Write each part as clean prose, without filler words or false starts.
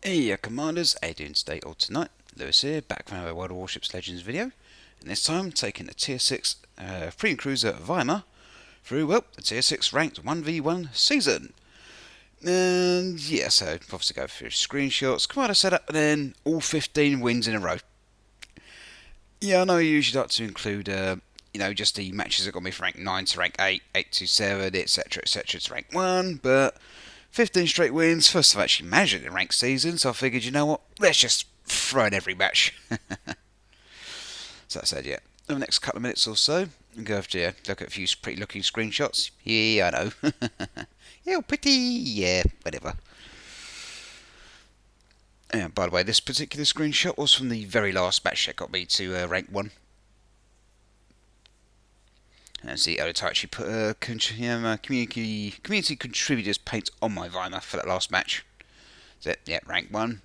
Hey Commanders, how you doing today or tonight? Lewis here, back from another World of Warships Legends video, and this time taking the Tier 6 Freedom Cruiser Weimar through, well, the Tier 6 ranked 1v1 season. And yeah, so obviously go through screenshots, Commander setup, and then all 15 wins in a row. Yeah, I know you usually like to include, just the matches that got me from rank 9 to rank 8, 8 to 7, etc, etc to rank 1, but 15 straight wins, first I've actually managed it in ranked season, so I figured, you know what, let's just throw in every match. So that said, yeah, over the next couple of minutes or so, I'm going to have to look at a few pretty looking screenshots. Yeah, I know. Yeah, pretty, yeah, whatever. And by the way, this particular screenshot was from the very last match that got me to rank 1. And see, I actually put community contributors paint on my Weimar for that last match. So, yeah, rank 1.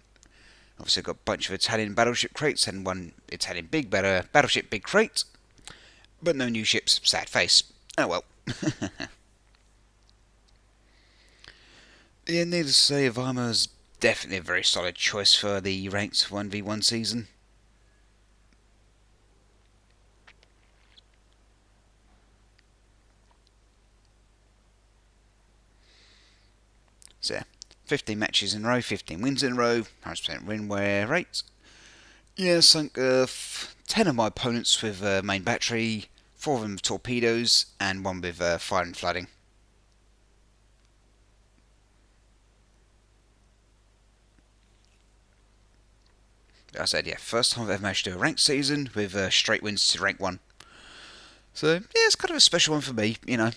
Obviously, I've got a bunch of Italian battleship crates and one Italian battleship big crate. But no new ships, sad face. Oh well. Yeah, needless to say, Weimar's definitely a very solid choice for the ranked 1v1 season. So, 15 matches in a row, 15 wins in a row, 100% win rate. Yeah, sunk 10 of my opponents with main battery, 4 of them with torpedoes, and 1 with fire and flooding. Like I said, yeah, first time I've ever managed to do a ranked season with straight wins to rank 1. So, yeah, it's kind of a special one for me, you know.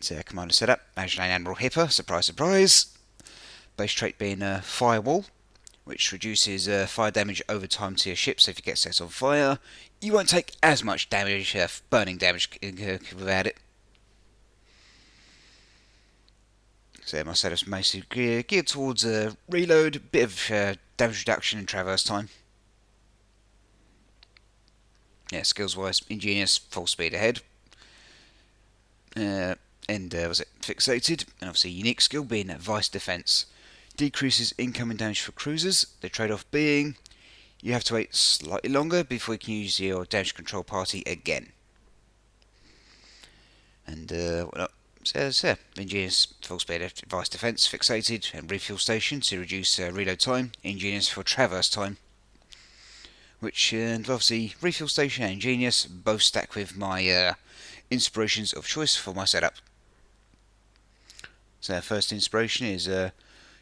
So, commander setup, Imaginary Admiral Hipper, surprise, surprise. Base trait being Firewall, which reduces fire damage over time to your ship, so if you get set on fire, you won't take as much damage, burning damage without it. So my setup's mostly geared towards reload, a bit of damage reduction and traverse time. Yeah, skills wise, ingenious, full speed ahead. Was it fixated? And obviously unique skill being vice defense. Decreases incoming damage for cruisers. The trade-off being you have to wait slightly longer before you can use your damage control party again. And what else? Says ingenious full speed vice defense, fixated, and refuel station to reduce reload time. Ingenious for traverse time. Which and obviously refuel station and ingenious both stack with my inspirations of choice for my setup. So our first inspiration is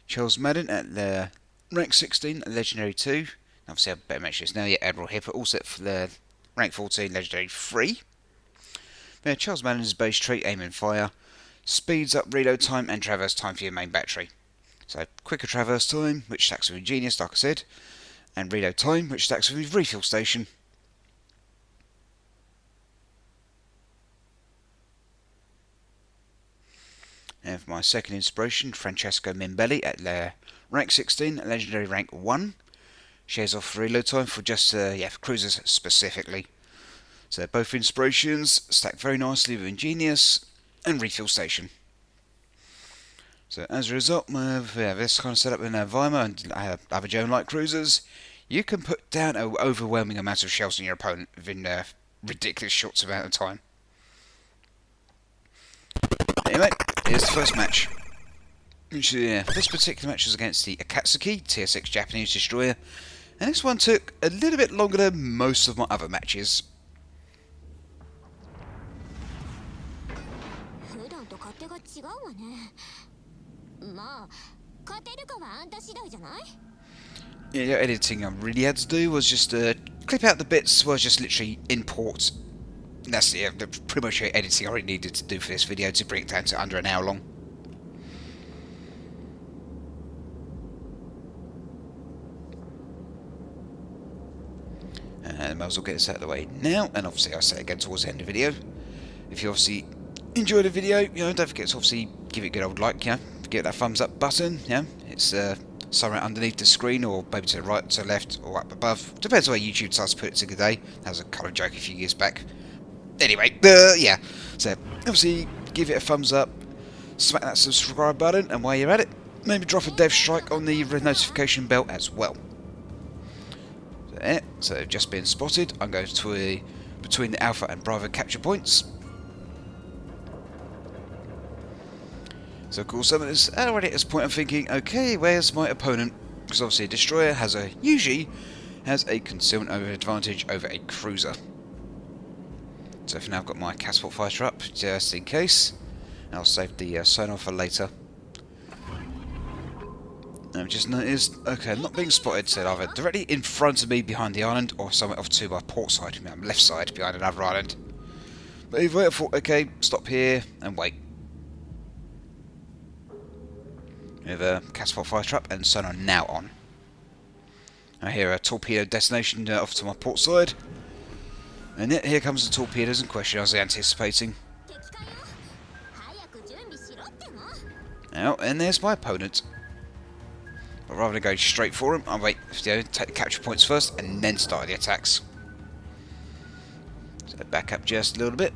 Charles Madden at the rank 16, legendary 2. Obviously I better mention this now. Yeah, Admiral Hipper all set for the rank 14, legendary 3. Now, Charles Madden's base trait, aim and fire, speeds up reload time and traverse time for your main battery. So quicker traverse time, which stacks with ingenious, like I said, and reload time, which stacks with refuel station. And for my second inspiration, Francesco Mimbelli at rank 16, legendary rank 1. Shares off reload time for just, for cruisers specifically. So both inspirations stack very nicely with ingenious and refuel station. So as a result, this kind of setup in Weimar and other German-like cruisers, you can put down an overwhelming amount of shells on your opponent within a ridiculous short amount of time. Anyway, here's the first match. This particular match was against the Akatsuki, Tier 6 Japanese destroyer, and this one took a little bit longer than most of my other matches. Yeah, the editing I really had to do was just clip out the bits where I just literally import. That's pretty much the editing I really needed to do for this video to bring it down to under an hour long. And I might as well get this out of the way now, and obviously I'll say again towards the end of the video. If you obviously enjoyed the video, don't forget to obviously give it a good old like, get that thumbs up button, it's somewhere underneath the screen, or maybe to the right, to the left, or up above. Depends on where YouTube starts to put it today. That was a colour joke a few years back. Anyway, yeah. So, obviously, give it a thumbs up, smack that subscribe button, and while you're at it, maybe drop a dev strike on the notification bell as well. So just been spotted. I'm going to between the Alpha and Bravo capture points. So of course, already at this point I'm thinking, okay, where's my opponent? Because obviously a destroyer usually has a concealment advantage over a cruiser. So for now I've got my catapult fighter up just in case. And I'll save the sonar for later. I've just noticed, okay, I'm not being spotted, so either directly in front of me behind the island, or somewhere off to my port side, left side behind another island. But either way I thought, okay, stop here and wait. With a catapult fighter up and sonar now on. I hear a torpedo destination off to my port side. And yet here comes the torpedoes in question I was anticipating. Now, and there's my opponent. But rather than go straight for him, I'll wait, take the capture points first and then start the attacks. So back up just a little bit.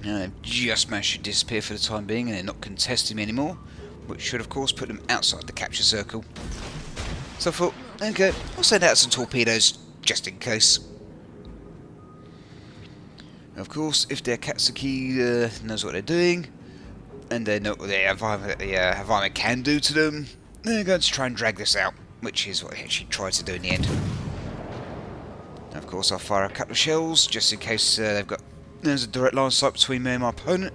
Now they've just managed to disappear for the time being and they're not contesting me anymore, which should of course put them outside the capture circle. So I thought, okay, I'll send out some torpedoes just in case. Of course, if their Katsuki knows what they're doing, and they know what the environment can do to them, they're going to try and drag this out, which is what they actually tried to do in the end. Now, of course, I'll fire a couple of shells just in case there's a direct line of sight between me and my opponent.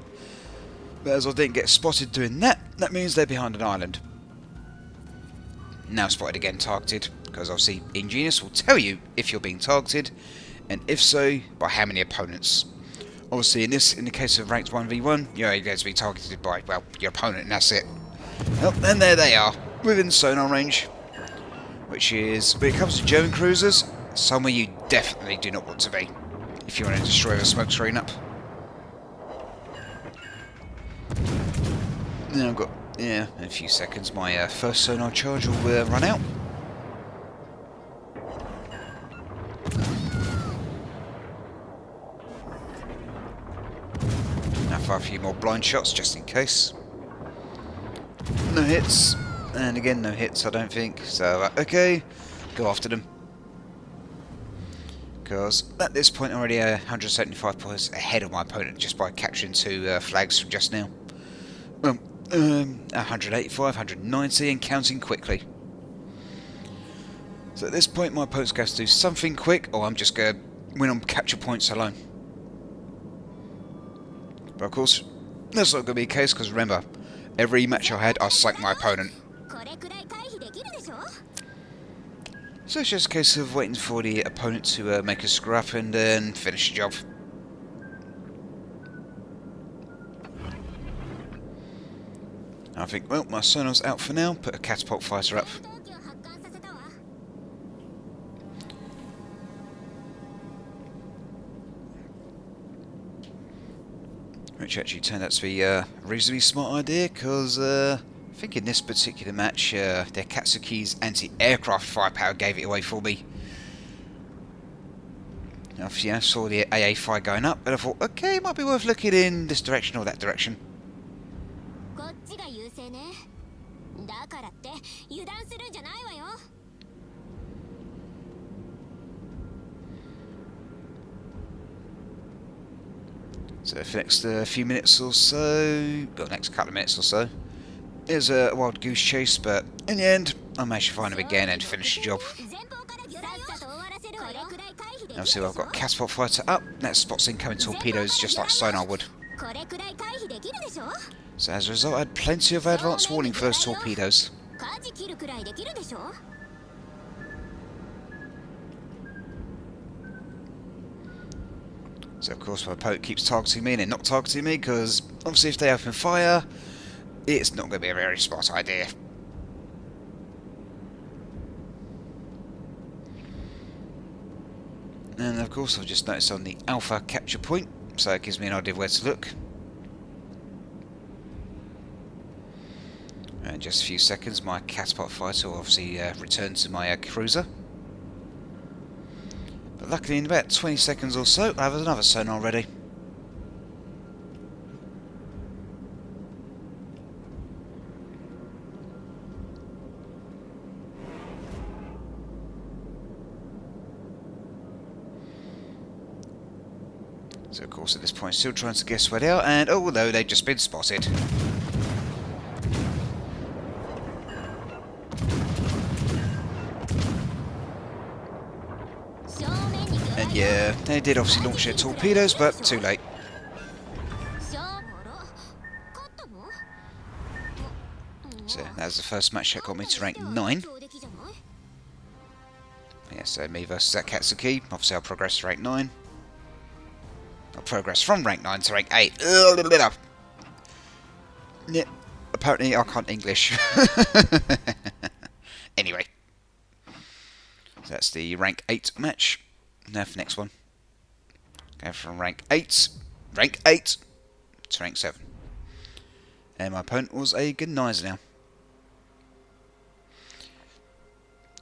But as I didn't get spotted doing that, that means they're behind an island. Now spotted again, targeted, because obviously Ingenious will tell you if you're being targeted, and if so, by how many opponents. Obviously, in the case of ranked 1v1, you're only going to be targeted by, well, your opponent, and that's it. Well, and there they are, within sonar range. Which is, when it comes to German cruisers, somewhere you definitely do not want to be, if you want to destroy the smoke screen up. Now I've got, in a few seconds, my first sonar charge will run out. Fire a few more blind shots just in case. No hits, and again no hits I don't think, so okay, go after them. Because at this point I'm already 175 points ahead of my opponent just by capturing two flags from just now. Well, 185, 190 and counting quickly. So at this point my opponent's going to do something quick, or I'm just going to win on capture points alone. But of course, that's not going to be the case, because remember, every match I had, I sank my opponent. So it's just a case of waiting for the opponent to make a screw up and then finish the job. I think, well, my sonar's out for now, put a catapult fighter up. Which actually turned out to be a reasonably smart idea, because I think in this particular match, their Katsuki's anti-aircraft firepower gave it away for me. I saw the AA fire going up, and I thought, okay, it might be worth looking in this direction or that direction. So for the next few minutes or so, well, next couple of minutes or so, it was a wild goose chase, but in the end, I managed to find him again and finish the job. Now see, I've got a catapult fighter up, that spots incoming torpedoes just like sonar would. So as a result, I had plenty of advance warning for those torpedoes. So of course my opponent keeps targeting me and they're not targeting me, because obviously if they open fire, it's not going to be a very smart idea. And of course I've just noticed on the Alpha capture point, so it gives me an idea of where to look. And in just a few seconds my catapult fighter will obviously return to my cruiser. luckily in about 20 seconds or so, I have another sonar ready. So of course at this point still trying to guess where they are, and although they've just been spotted. And yeah, they did obviously launch their torpedoes, but too late. So that was the first match that got me to rank 9. Yeah, so me versus that Katsuki. Obviously I'll progress to rank 9. I'll progress from rank 9 to rank 8. Yeah, apparently I can't English. Anyway. So that's the rank 8 match. Now for the next one. Go from rank 8 to rank 7. And my opponent was a Gneiser now.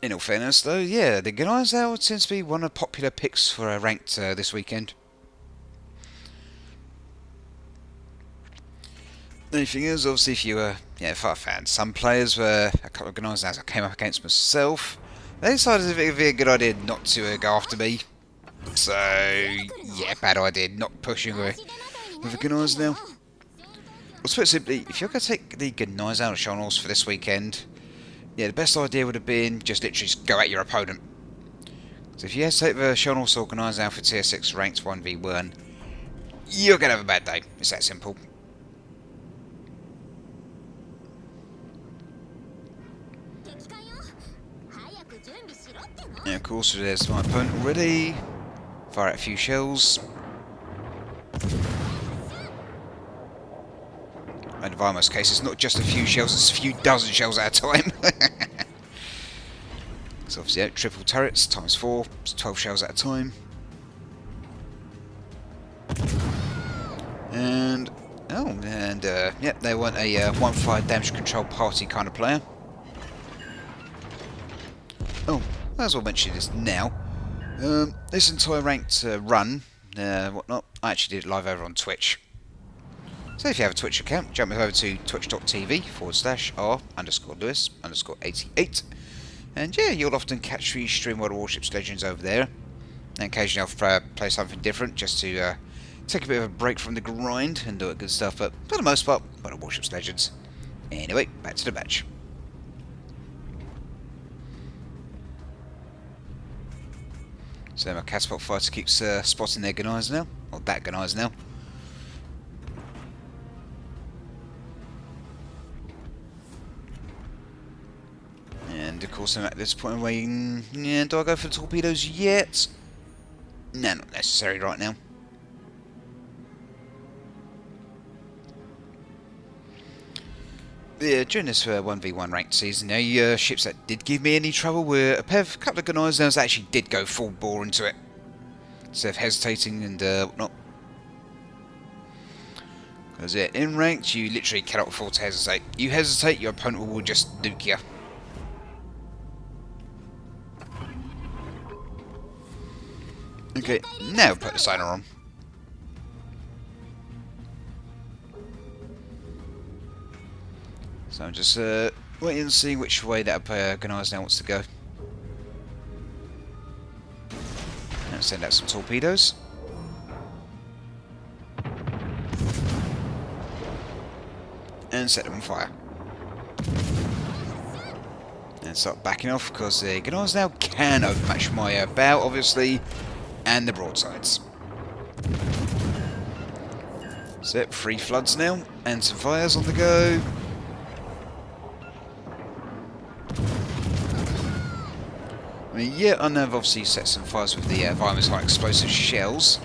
In all fairness though, yeah, the Gneiser tends to be one of the popular picks for ranked this weekend. The only thing is, obviously, if you were, if I found some players were a couple of Gneisers I came up against myself, they decided it would be a good idea not to go after me. So, yeah, bad idea, not pushing away with a Gneiser now. Well, to put it simply, if you're going to take the Gneiser out of Shonals for this weekend, yeah, the best idea would have been just literally just go at your opponent. So if you hesitate the Shonals or Gneiser out for tier 6 ranked 1v1, you're going to have a bad day. It's that simple. And of course, there's my opponent already. Fire out a few shells. And in Weimar's case, it's not just a few shells, it's a few dozen shells at a time. So obviously, yeah, triple turrets times 4, it's 12 shells at a time. And yeah, they want a one-fire damage control party kind of player. Oh, might as well mention this now. This entire ranked run, whatnot, I actually did it live over on Twitch. So if you have a Twitch account, jump over to twitch.tv/r_Lewis_88. And yeah, you'll often catch me stream World of Warships Legends over there. And occasionally I'll play something different just to take a bit of a break from the grind and do it good stuff. But for the most part, World of Warships Legends. Anyway, back to the match. So my catapult fighter keeps spotting their Gneiser now, or that Gneiser now. And of course I'm at this point waiting, yeah, do I go for the torpedoes yet? No, not necessary right now. Yeah, during this 1v1 ranked season, the ships that did give me any trouble were a couple of Gneisers that actually did go full bore into it, instead of hesitating and whatnot. Because in ranked, you literally cannot afford to hesitate. You hesitate, your opponent will just nuke you. Okay, now put the sonar on. So I'm just waiting and seeing which way that Gneiser now wants to go. And send out some torpedoes. And set them on fire. And start backing off because the Gneiser now can overmatch my bow, obviously, and the broadsides. So 3 floods now, and some fires on the go. I mean, yeah, I know I've obviously set some fires with the Weimar's high explosive shells,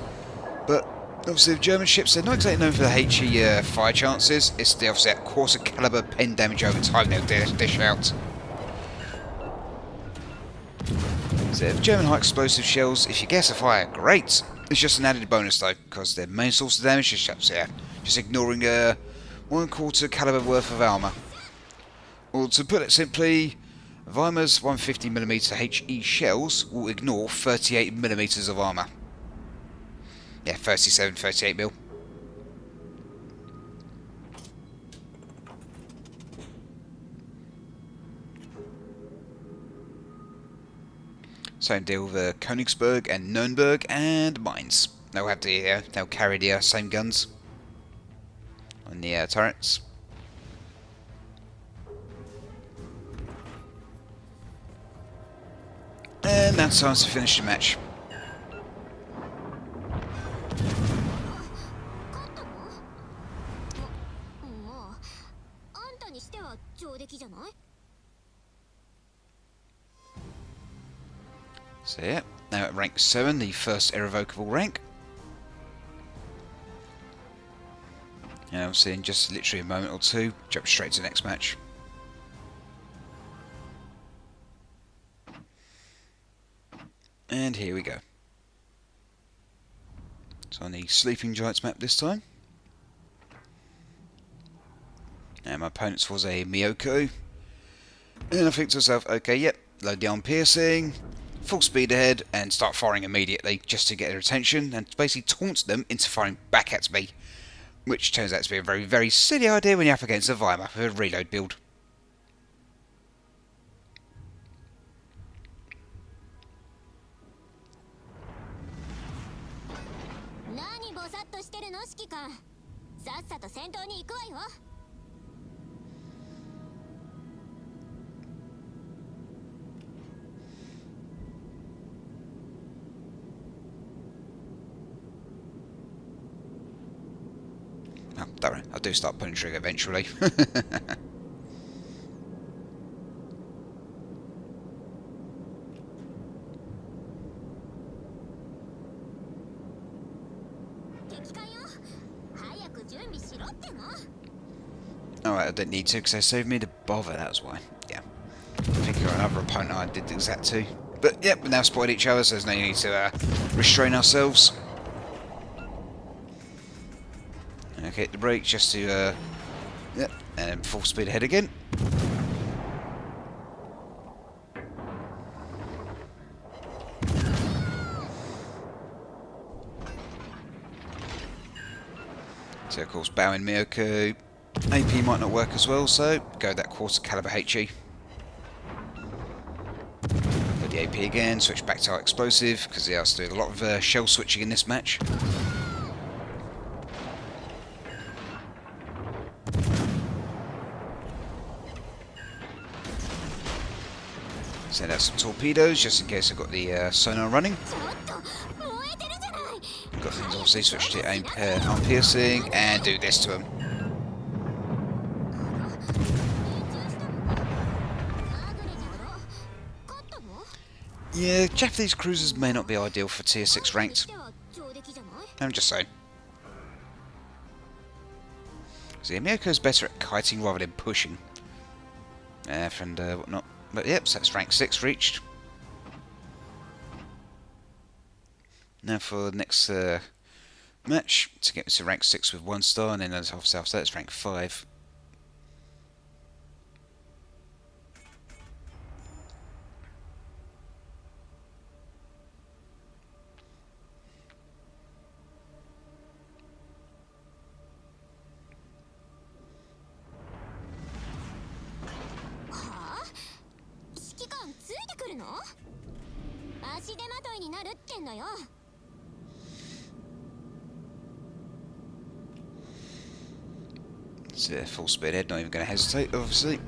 but obviously the German ships, they're not exactly known for the HE fire chances. It's the obviously that quarter caliber pen damage over time they'll dish out. So the German high explosive shells, if you guess a fire, great. It's just an added bonus though, because their main source of damage is ships here, just ignoring 1/4 caliber worth of armour. Or to put it simply, Weimar's 150mm HE shells will ignore 38mm of armour. Yeah, 37, 38mm. Same deal with Königsberg and Nürnberg and Mainz. They'll have they'll carry the same guns on the turrets. And now it's time to finish the match. So yeah, now at rank 7, the first irrevocable rank. And obviously in just literally a moment or two, jump straight to the next match. And here we go. So on the Sleeping Giants map this time. And my opponent's was a Miyoko. And I think to myself, okay, yep, load the arm piercing, full speed ahead, and start firing immediately just to get their attention and basically taunt them into firing back at me. Which turns out to be a very, very silly idea when you're up against a Weimar with a reload build. Oh, don't worry, I do start pulling trigger eventually. Alright, I didn't need to because they saved me the bother, that was why. Yeah. I think you're another opponent I did the exact to. But yep, we've now spotted each other, so there's no need to restrain ourselves. Okay, the brake just to, yep, and then full speed ahead again. So of course, bowing Miyoko. AP might not work as well, so go that quarter caliber HE. Go the AP again, switch back to our explosive, because they are doing a lot of shell switching in this match. Send out some torpedoes, just in case I've got the sonar running. Got things obviously, switch to aim arm piercing, and do this to them. Yeah, Japanese cruisers may not be ideal for tier 6 ranked. I'm just saying. So yeah, Miyoko's better at kiting rather than pushing. And whatnot. But yep, so that's rank 6 reached. Now for the next match, to get to rank 6 with 1 star, and then obviously after that it's rank 5. So full speed ahead, not even going to hesitate, obviously.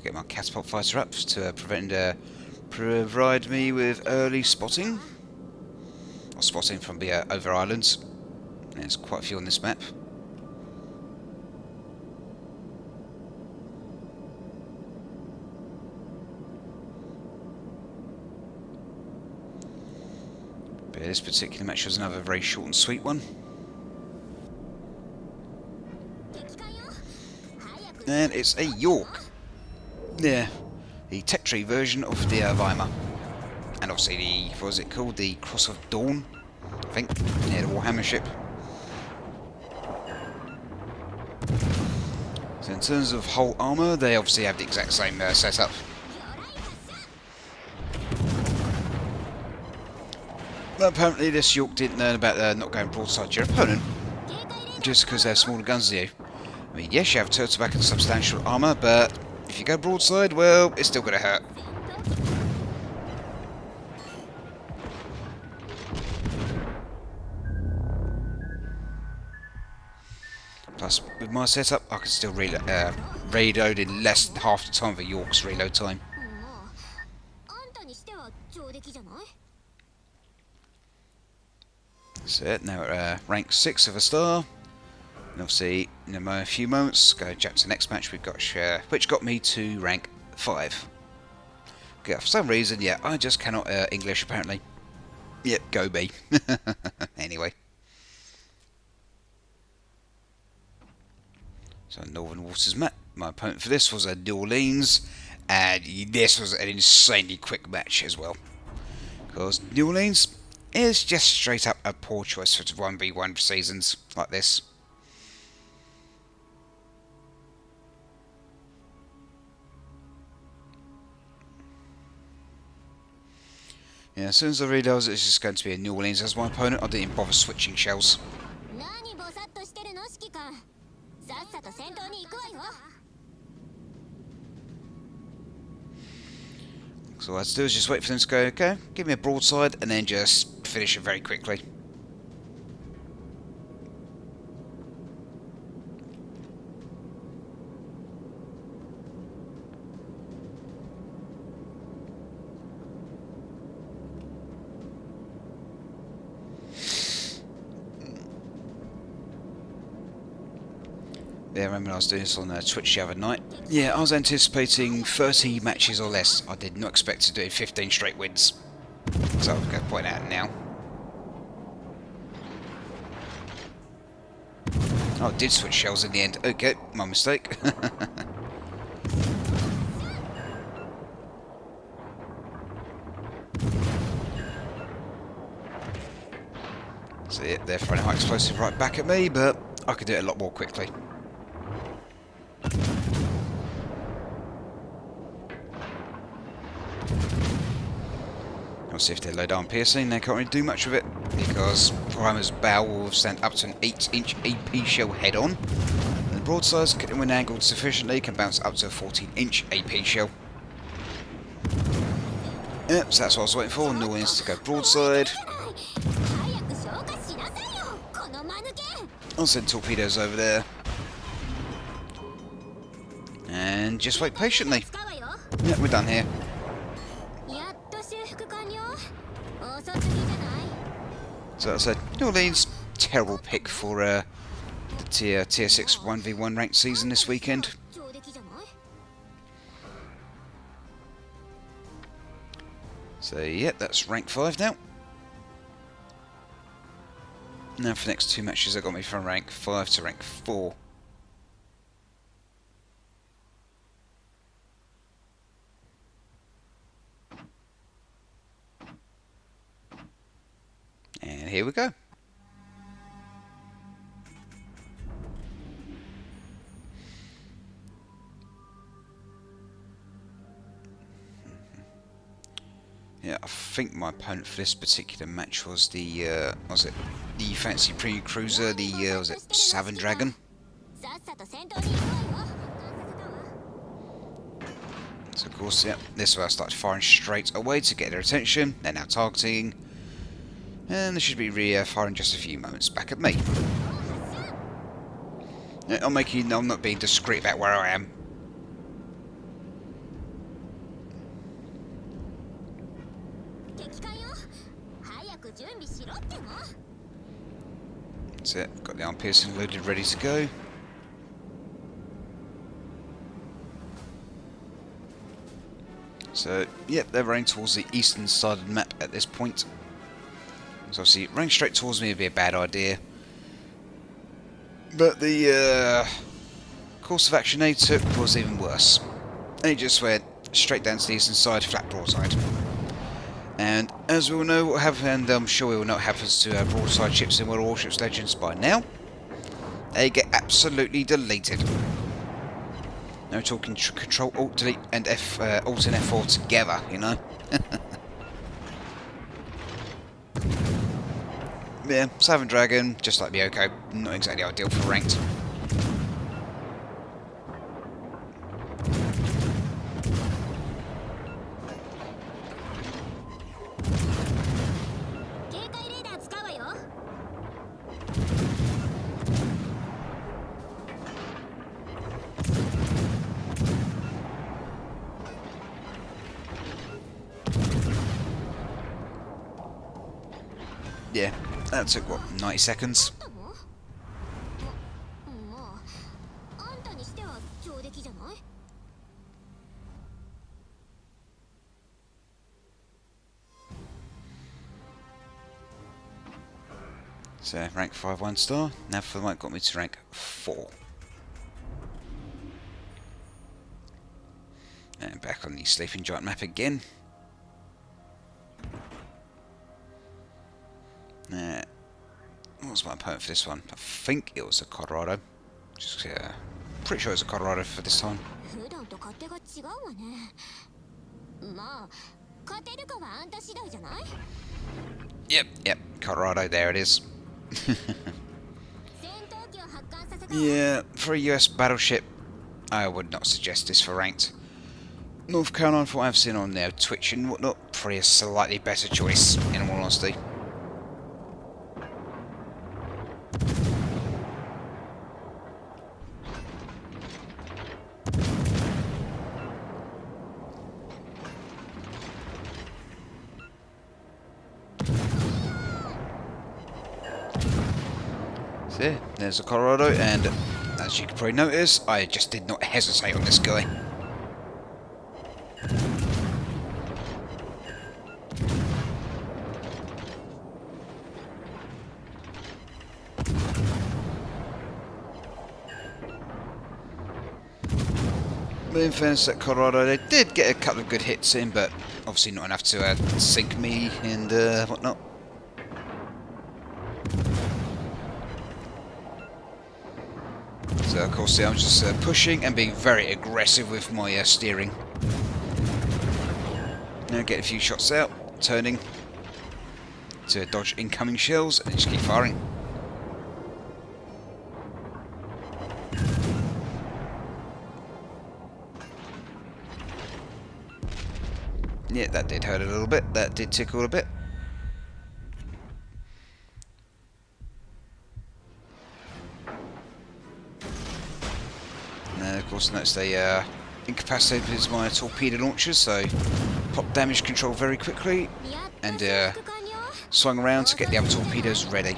Get my catapult fighter up to provide me with early spotting. Or spotting from the over islands. There's quite a few on this map. But this particular match was another very short and sweet one. And it's a York. Yeah, the tech tree version of the Weimar. And obviously the, what was it called? The Cross of Dawn, I think. Yeah, the Warhammer ship. So in terms of hull armour, they obviously have the exact same setup. Apparently this York didn't learn about not going broadside to your opponent just because they have smaller guns than you. I mean, yes, you have turtleback and substantial armour, but if you go broadside, well, it's still going to hurt. Plus, with my setup, I can still reload in less than half the time of a York's reload time. So now we're rank 6 of a star. And obviously, in a few moments, go jump to the next match we've got, which got me to rank 5. Okay, for some reason, yeah, I just cannot English apparently. Yep, go me. Anyway. So Northern Waters map. My opponent for this was a New Orleans, and this was an insanely quick match as well. Because New Orleans is just straight up a poor choice for 1v1 seasons like this. Yeah, as soon as I realised it was just going to be a New Orleans as my opponent, I didn't even bother switching shells. So what I had to do is just wait for them to go, okay, give me a broadside, and then just finish it very quickly. Yeah, I remember I was doing this on Twitch the other night. Yeah, I was anticipating 30 matches or less. I did not expect to do 15 straight wins. So I'm going to point out now. Oh, I did switch shells in the end. Okay, my mistake. So yeah, they're throwing a high explosive right back at me, but I could do it a lot more quickly. We'll see if they load arm piercing. They can't really do much with it because Weimar's bow will stand up to an 8-inch AP shell head on. And the broadsides, when angled sufficiently, can bounce up to a 14-inch AP shell. Yep, so that's what I was waiting for. New Orleans to go broadside. I'll send torpedoes over there. And just wait patiently. Yep, we're done here. So I said, New Orleans, terrible pick for the tier 6 1v1 ranked season this weekend. So yep, that's rank 5 now. Now for the next 2 matches, that got me from rank 5 to rank 4. And here we go. Yeah, I think my opponent for this particular match was the the fancy pre-cruiser, the was it Savin Dragon? So of course, yeah, this is where I started firing straight away to get their attention. They're now targeting. And they should be firing just a few moments back at me. I'm not being discreet about where I am. That's it, got the arm piercing loaded, ready to go. So, yep, they're running towards the eastern side of the map at this point. So obviously, running straight towards me would be a bad idea. But the course of action they took was even worse. They just went straight down to the eastern side, flat broadside. And as we all know what happened, and I'm sure we all know what happens to broadside ships in World of Warships Legends by now, they get absolutely deleted. Now we're talking Control, Alt, Delete, and Alt and F4 together, you know. Yeah, Southern Dragon, just like the Oko, not exactly ideal for ranked. Yeah, that took what, 90 seconds? So, rank 5 1 star. Now for the mic got me to rank 4. And back on the Sleeping Giant map again. What was my opponent for this one? I think it was a Colorado. Just pretty sure it was a Colorado for this time. Yep, Colorado, there it is. Yeah, for a US battleship, I would not suggest this for ranked. North Carolina, from what I've seen on their Twitch and whatnot, probably a slightly better choice, in all honesty. So yeah, there's a Colorado, and as you can probably notice, I just did not hesitate on this guy. But in fairness, at Colorado, they did get a couple of good hits in, but obviously not enough to sink me and whatnot. So of course, I'm just pushing and being very aggressive with my steering. Now get a few shots out, turning to dodge incoming shells, and just keep firing. Yeah, that did hurt a little bit. That did tickle a bit. And of course, notice they incapacitated my torpedo launchers, so pop damage control very quickly, and swung around to get the other torpedoes ready.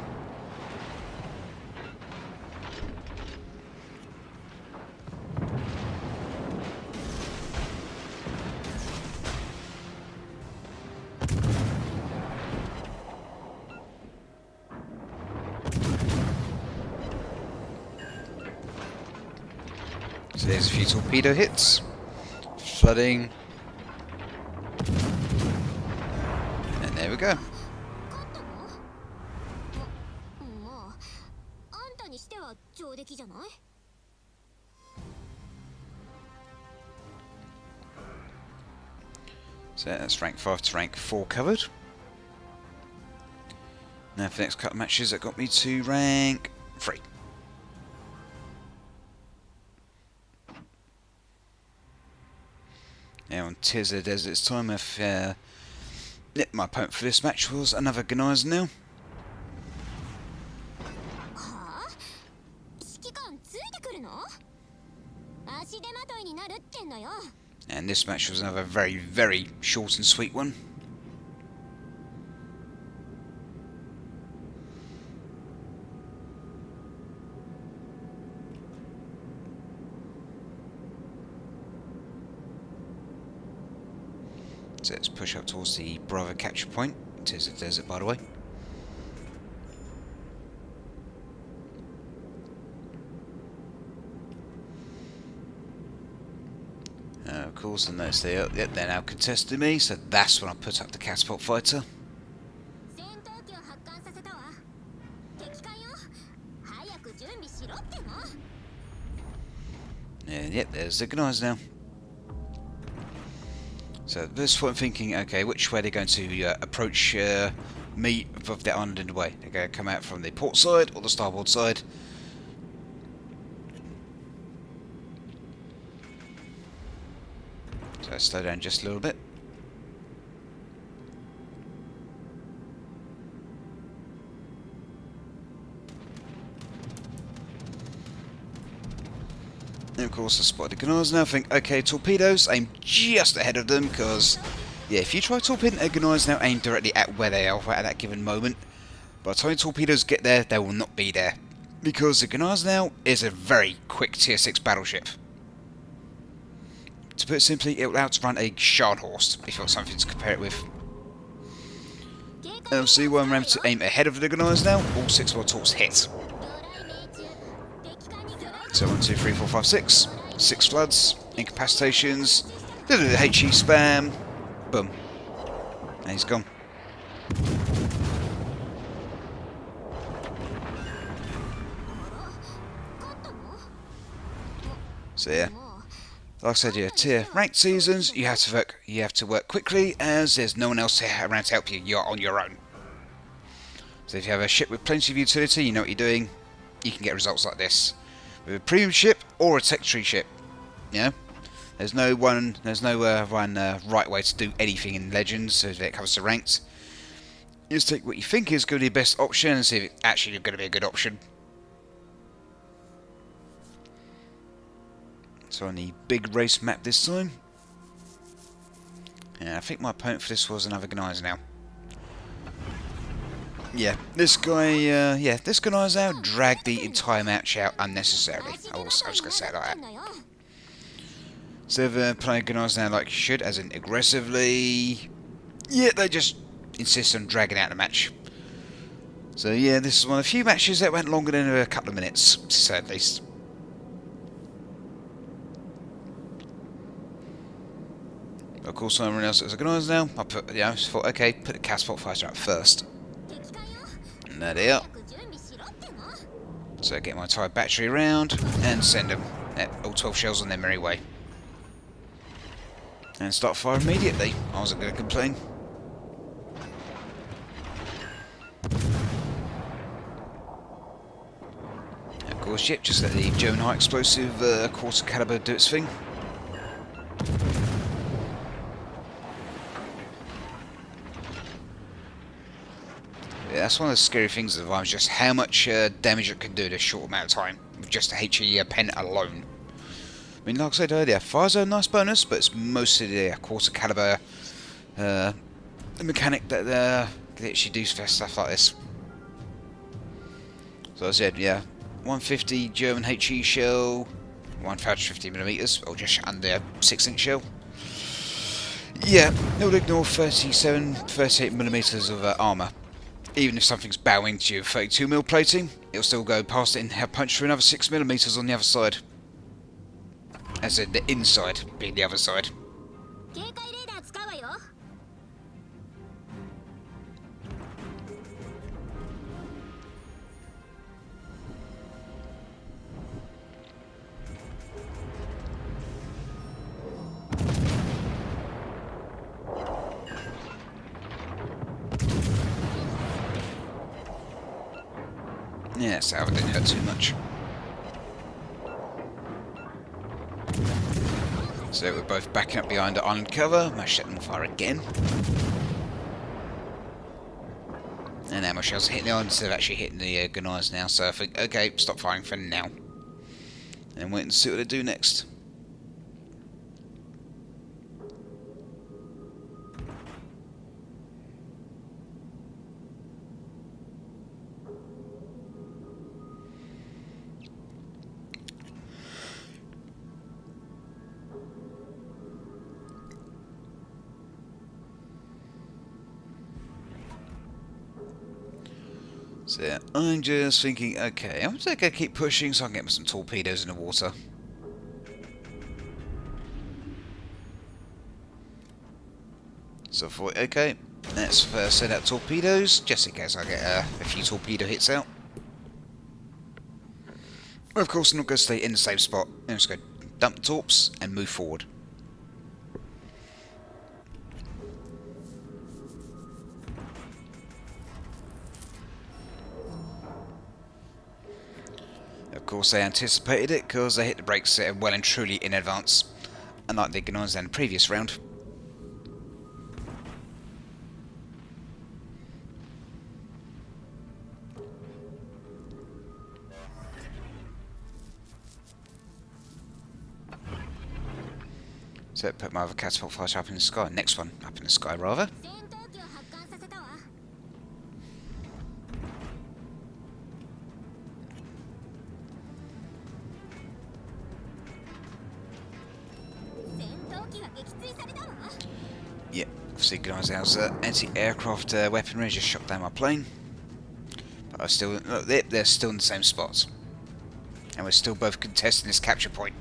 So there's a few torpedo hits, flooding, and there we go. So that's rank 5 to rank 4 covered. Now for the next couple of matches, that got me to rank 3. Now on Tears of the Desert's time, my opponent for this match was another Gneisenau. And this match was another very, very short and sweet one. So let's push up towards the Bravo capture point. It is a desert, by the way. Of course, and notice they're now contesting me, so that's when I put up the catapult fighter. And yep, there's the Gneisenau. So at this point I'm thinking, okay, which way they're going to approach meet above the island in the way. They're going to come out from the port side or the starboard side. So slow down just a little bit. And of course I spotted the Gunars now. Think, okay, torpedoes, aim just ahead of them, because yeah, if you try torpedoing a Gunars now, aim directly at where they are at that given moment. By the time torpedoes get there, they will not be there, because the Gunars now is a very quick tier 6 battleship. To put it simply, it will outrun a Scharnhorst, if you've got something to compare it with. And obviously, when I'm aiming to aim ahead of the Gunars now, all 6 of our torps hit. So 1, 2, 3, 4, 5, 6. 6 floods, incapacitations, a little bit of HE spam, boom. And he's gone. So yeah. Like I said, yeah, tier ranked seasons, you have to work quickly, as there's no one else around to help you. You're on your own. So if you have a ship with plenty of utility, you know what you're doing, you can get results like this. With a premium ship or a tech tree ship, you know, there's no one right way to do anything in Legends. So if it comes to ranked, you just take what you think is going to be the best option and see if it's actually going to be a good option. So on the big race map this time. Yeah, I think my opponent for this was another Gunars now. Yeah, this guy, this Gunars now dragged the entire match out unnecessarily. I was going to say it like that. Instead of playing Gunars now like you should, as in aggressively, yeah, they just insist on dragging out the match. So yeah, this is one of the few matches that went longer than a couple of minutes, to say at least. Of course, everyone else is Gunars now. I put, I thought, okay, put the catapult fighter up first. And there they are. So get my entire battery around and send them all 12 shells on their merry way. And start fire immediately. I wasn't going to complain. Of course, yep, just let the German high explosive quarter caliber do its thing. Yeah, that's one of the scary things of Weimar, just how much damage it can do in a short amount of time with just a HE pen alone. I mean, like I said earlier, fire's a nice bonus, but it's mostly the quarter caliber the mechanic that actually do stuff like this. So as I said, yeah, 150 German HE shell, 150mm, or just under 6-inch shell. Yeah, no ignore 38mm of armour. Even if something's bowing to you 32mm plating, it'll still go past it and have punch through another 6mm on the other side. As in the inside being the other side. Yeah, so it didn't hurt too much. So we're both backing up behind the island cover. My set them on fire again. And now my shells are hitting the island instead of actually hitting the Gunars now. So I think, okay, stop firing for now. And wait and see what they do next. So yeah, I'm just thinking, okay, I'm just going to keep pushing so I can get some torpedoes in the water. So I thought, okay, let's first send out torpedoes, just in case I get a few torpedo hits out. But of course I'm not going to stay in the same spot. I'm just going to dump the torps and move forward. Of course they anticipated it, because they hit the brakes well and truly in advance, unlike the Gnons in the previous round. So put my other catapult fighter up in the sky. Next one up in the sky, rather. Yep, obviously Gnon's anti-aircraft weaponry just shot down my plane. But I still, look, they're still in the same spots. And we're still both contesting this capture point.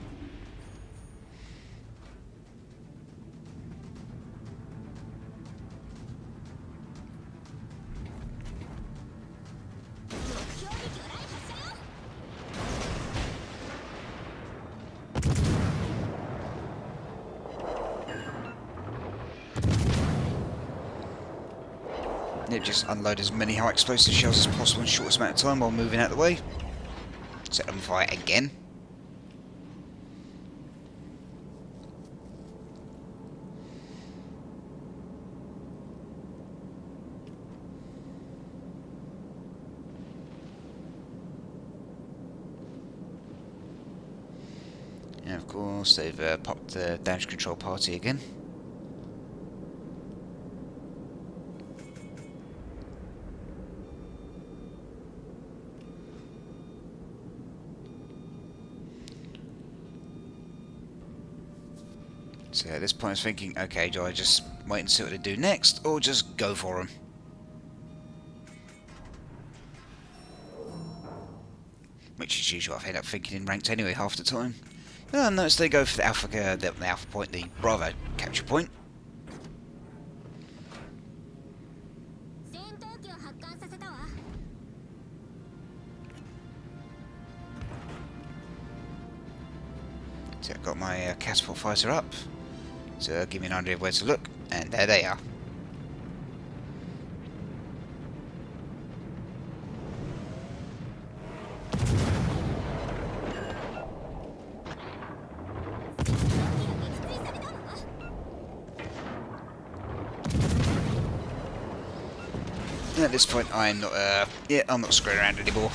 Yep, just unload as many high explosive shells as possible in the shortest amount of time while moving out of the way. Set them on fire again. And of course they've popped the damage control party again. So at this point I was thinking, okay, do I just wait and see what they do next, or just go for them? Which is usually what I end up thinking in ranked anyway, half the time. Oh, notice they go for the alpha point, the Bravo capture point. So I've got my catapult fighter up. So give me an idea of where to look, and there they are. At this point, I'm not. I'm not screwing around anymore.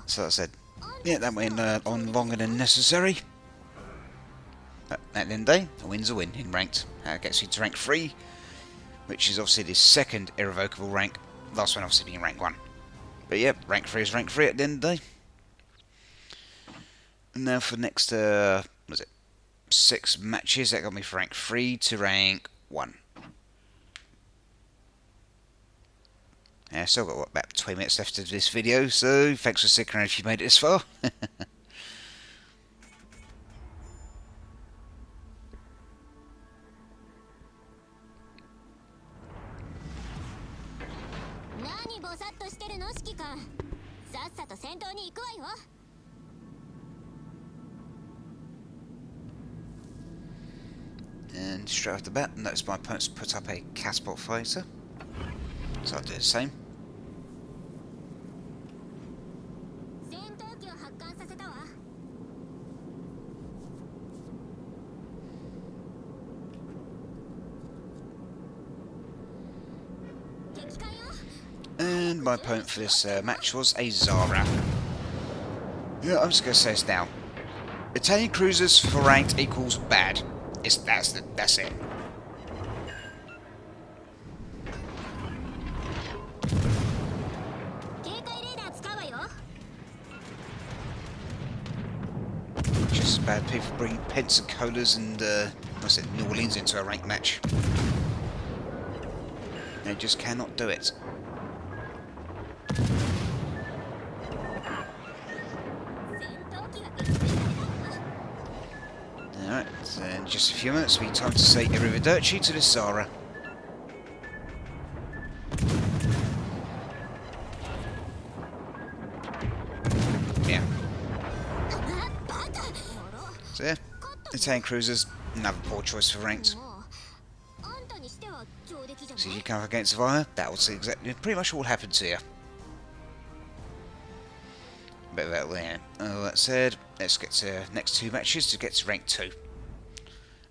So I said, yeah, that went on longer than necessary. But at the end of the day, a win's a win in ranked. Gets you to rank 3, which is obviously the second irrevocable rank. Last one obviously being rank 1. But yeah, rank 3 is rank 3 at the end of the day. And now for the next, was it 6 matches, that got me from rank 3 to rank 1. Yeah, still got what, about 20 minutes left of this video, so thanks for sticking around if you made it this far. And straight off the bat, notice my opponent's put up a catapult fighter, so I'll do the same. And my opponent for this match was a Zara. Yeah, I'm just going to say this now. Italian cruisers for ranked equals bad. That's it. Just as bad people bring Pensacola's and New Orleans into a ranked match. They just cannot do it. Alright, so in just a few minutes it'll be time to say arrivederci to this Zara. So yeah, Italian cruisers, another poor choice for ranks. So if you come up against a Weimar, that will see exactly pretty much what happens here. But all that said, let's get to next 2 matches to get to rank 2.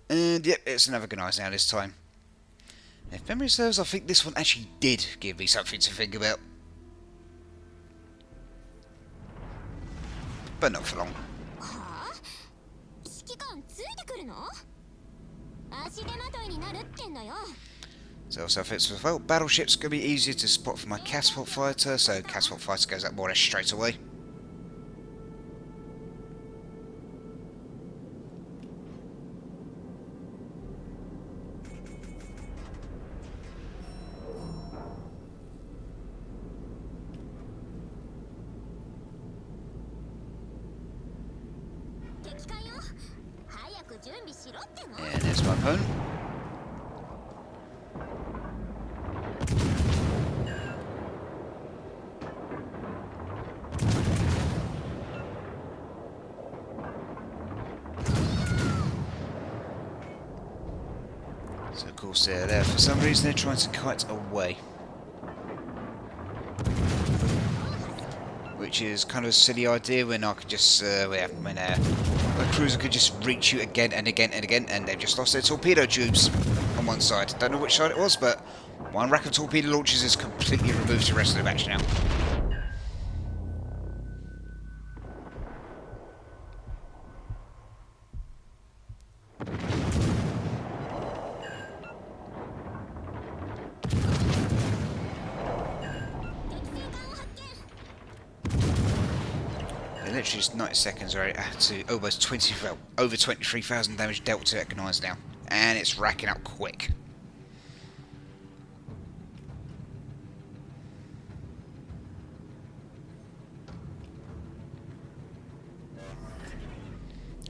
And yep, it's another Gneiss now this time. If memory serves, I think this one actually did give me something to think about. But not for long. So also fits as well. Battleship's going to be easier to spot for my catapult fighter, so catapult fighter goes up more or less straight away. And there's my opponent. So of course they're there. For some reason they're trying to kite away. Which is kind of a silly idea when I could just, when a cruiser could just reach you again and again and again, and they've just lost their torpedo tubes on one side. Don't know which side it was, but one rack of torpedo launchers is completely removed the rest of the match now. Literally just 90 seconds right to almost over 23,000 damage dealt to that Gneiss now, and it's racking up quick.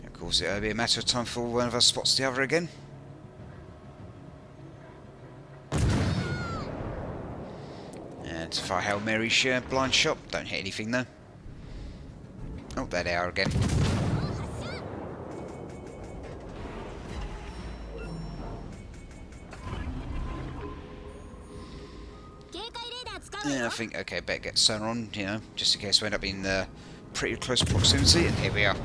Of course, it'll be a matter of time for one of us spots the other again. And if I Hail Mary share blind shot, don't hit anything though. Oh, there they are again. Yeah, I think, okay, better get sonar on, you know, just in case we end up in pretty close proximity, and here we are.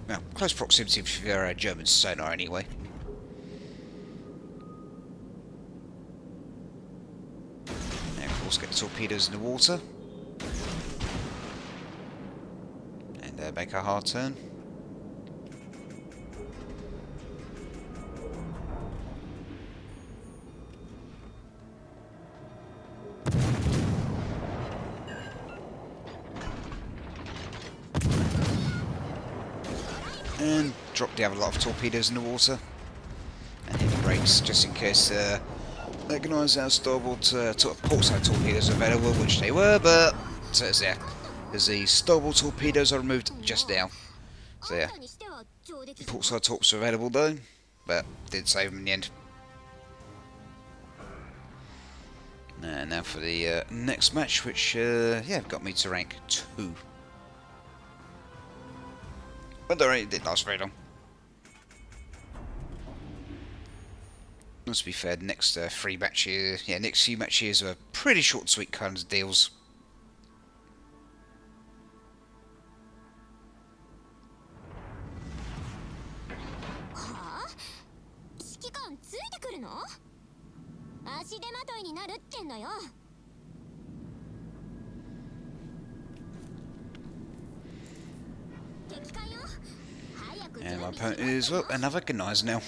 Well, close proximity for your German sonar anyway. Get the torpedoes in the water and make a hard turn. And drop the other lot of torpedoes in the water and hit the brakes just in case that Gneiss our starboard portside torpedoes available, which they were, but so it's there. As the starboard torpedoes are removed just now. So yeah, portside torps are available though, but did save them in the end. And now for the next match, which yeah, got me to rank 2. But it didn't last very long. To be fair, next 3 matches, next few matches are pretty short, sweet kind of deals. And my opponent is, well, another Gneiss now.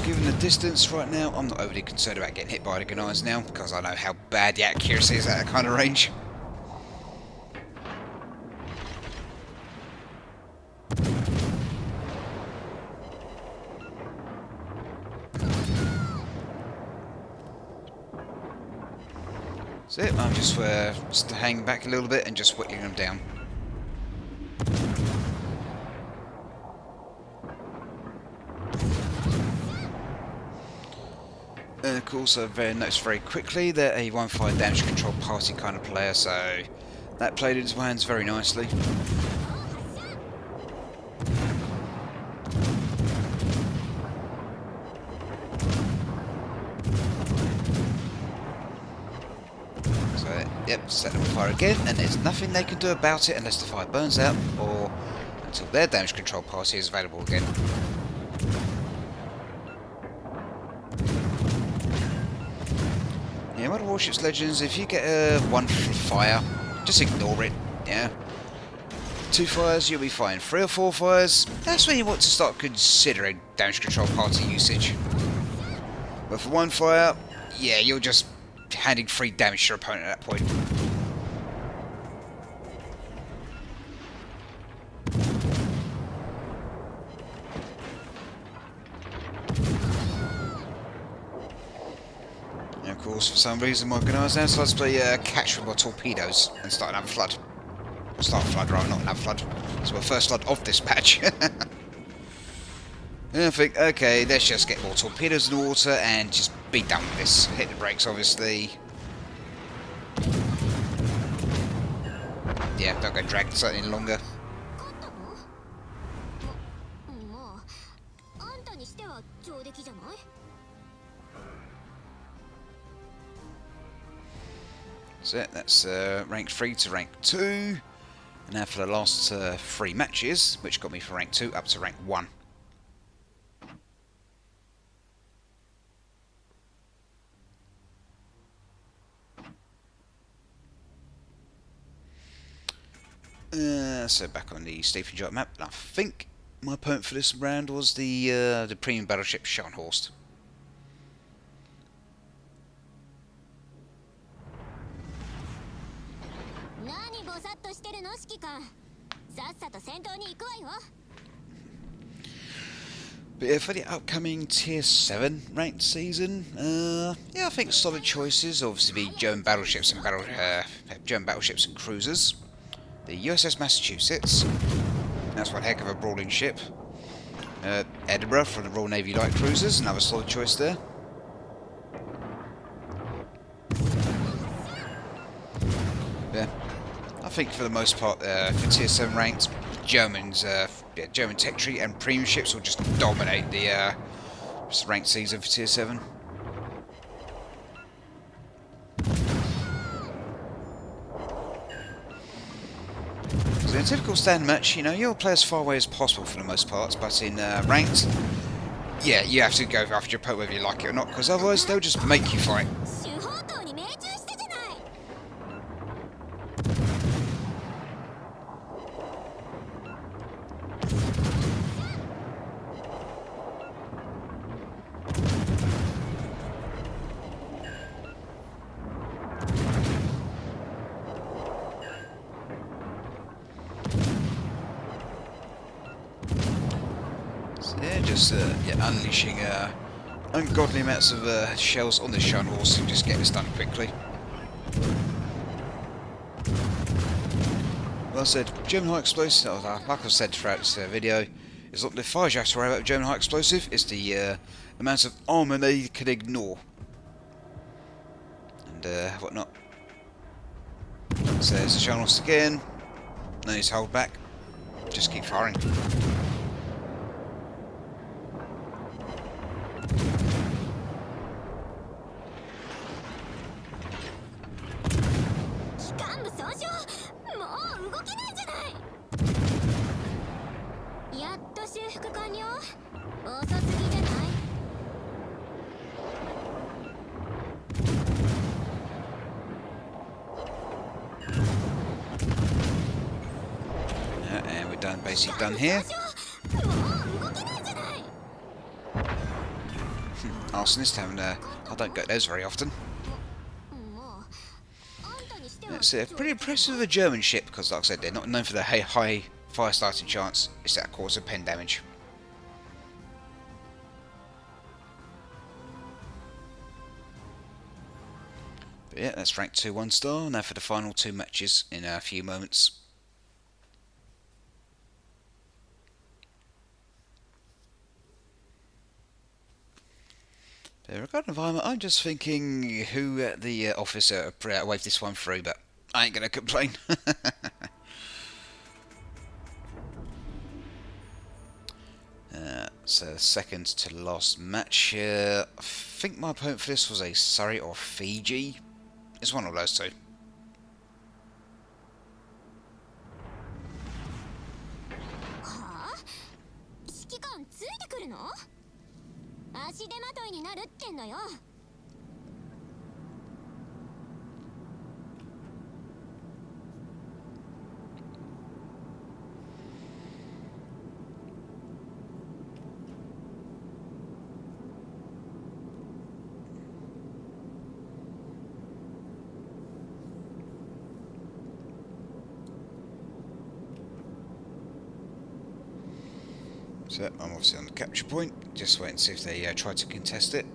Given the distance right now, I'm not overly concerned about getting hit by the Gneiss now, because I know how bad the accuracy is at that kind of range. So I'm just hanging back a little bit and just whittling them down. also noticed very quickly that a 1-5 damage control party kind of player, so that played into my hands very nicely. So, yep, set them on fire again, and there's nothing they can do about it unless the fire burns out, or until their damage control party is available again. Yeah, Modern Warships Legends, if you get a 1 fire, just ignore it, yeah. 2 fires, you'll be fine. 3 or 4 fires, that's when you want to start considering damage control party usage. But for 1 fire, yeah, you're just handing free damage to your opponent at that point. And of course, for some reason, my Gunars now decides to play catch with my torpedoes and start another flood. Start a flood, rather, not another flood. It's my first flood of this patch. And I think, okay, let's just get more torpedoes in the water and just be done with this. Hit the brakes, obviously. Yeah, don't go drag this out any longer. So that's rank 3 to rank 2. And now for the last 3 matches, which got me from rank 2 up to rank 1. So back on the Stephen Jart map, I think my opponent for this round was the premium battleship Scharnhorst. But yeah, for the upcoming Tier 7 ranked season, yeah, I think solid choices. Obviously, be German battleships and cruisers. The USS Massachusetts, that's one heck of a brawling ship. Edinburgh from the Royal Navy Light Cruisers, another solid choice there. Yeah, I think for the most part, for Tier 7 ranked, Germans, German tech tree and premium ships will just dominate the ranked season for Tier 7. So in a typical stand match, you know, you'll play as far away as possible for the most part, but in ranked, yeah, you have to go after your opponent whether you like it or not, because otherwise they'll just make you fight. Yeah, just unleashing ungodly amounts of shells on this Scharnhorst and just get this done quickly. Well, I said, German high explosive, like I've said throughout this video, it's not the fires you have to worry about with German high explosive, it's the amount of armour they can ignore. And whatnot. So there's the Scharnhorst again, no need to hold back, just keep firing. And we're done, basically done here. Arsonist, I don't get those very often. It's pretty impressive with a German ship, because like I said, they're not known for their high fire starting chance. It's that cause of pen damage. But yeah, that's ranked 2 1-star. Now for the final 2 matches in a few moments. Regarding Weimar, I'm just thinking who at the office waved this one through, but I ain't gonna complain. So second to last match. I think my opponent for this was a Surrey or Fiji. It's one of those two. 足手まといになるってんのよ。So I'm obviously on the capture point, just wait and see if they try to contest it.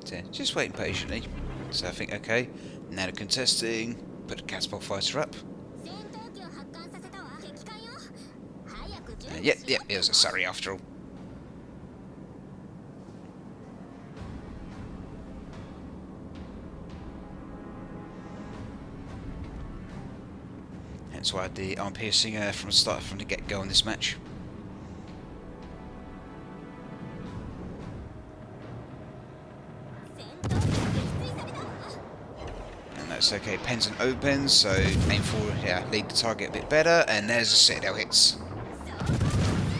So just waiting patiently. So I think, okay, now they're contesting, put the catapult fighter up. Yep, it was a Surrey after all. Hence why I had the arm piercing from the start, from the get-go in this match. And that's okay, pens and opens, so aim for, lead the target a bit better, and there's a citadel hits.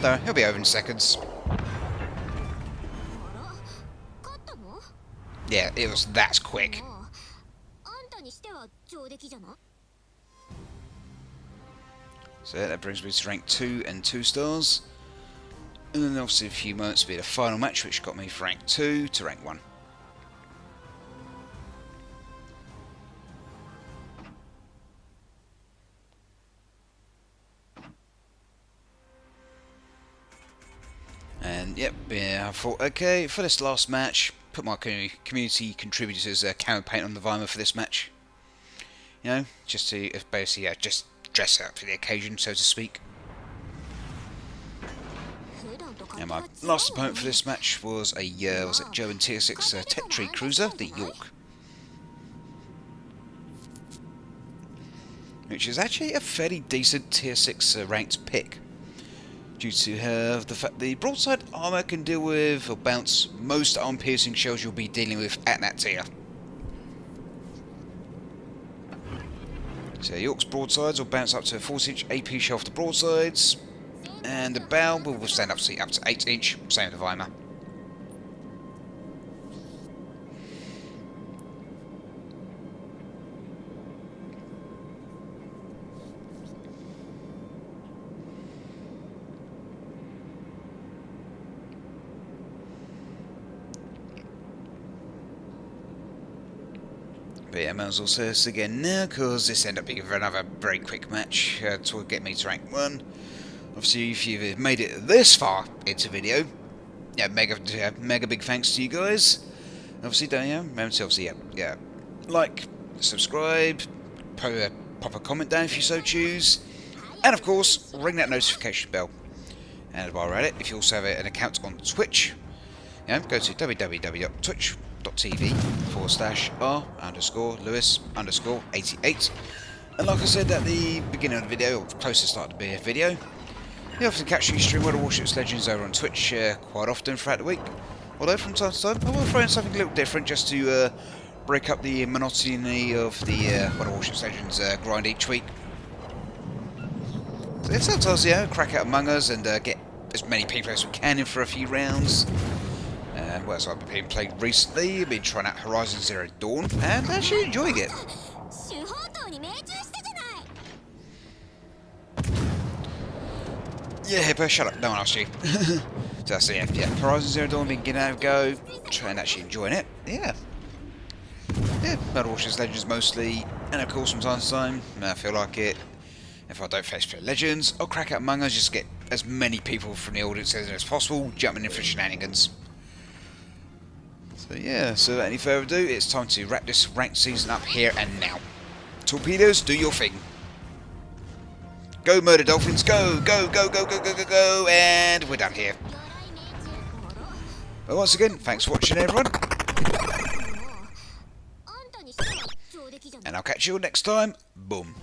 Though he'll be over in seconds. Yeah, it was that quick. So that brings me to rank 2 and 2 stars. And then obviously a few moments to be the final match, which got me from rank 2 to rank 1. And yep, I thought, okay, for this last match, put my community contributors camo paint on the Weimar for this match. You know, just to basically just dress up for the occasion, so to speak. And my last opponent for this match was a German tier 6 tech tree cruiser, the York, which is actually a fairly decent tier 6 ranked pick, due to the fact the broadside armour can deal with or bounce most arm piercing shells you'll be dealing with at that tier. So York's broadsides will bounce up to a 40-inch AP shell for the broadsides, and the bow will withstand up to 8-inch, same with the Weimar. But yeah, I might as well say this again now, because this ended up being another very quick match to get me to rank 1. Obviously, if you've made it this far into video, yeah, mega big thanks to you guys. Obviously, remember to obviously, like, subscribe, pop a comment down if you so choose, and of course, ring that notification bell. And while we're at it, if you also have an account on Twitch, go to www.twitch.tv/r_Lewis_88. And like I said at the beginning of the video, or close to start of the video, you often catch me stream World of Warships Legends over on Twitch quite often throughout the week. Although from time to time, I will throw in something a little different just to break up the monotony of the World of Warships Legends grind each week. So sometimes, crack out Among Us and get as many people as we can in for a few rounds. What else I've been playing recently? I've been trying out Horizon Zero Dawn and actually enjoying it. Yeah, but shut up, no one asked you. So Horizon Zero Dawn, been getting out of go, trying actually enjoying it. Yeah, World of Warships Legends mostly, and of course from time to time, I feel like it. If I don't face play Legends, I'll crack out Among Us just to get as many people from the audience as possible jumping in for shenanigans. So yeah, so without any further ado, it's time to wrap this ranked season up here and now. Torpedoes, do your thing. Go Murder Dolphins, go, go, go, go, go, go, go, go, and we're done here. Well, once again, thanks for watching everyone, and I'll catch you all next time. Boom.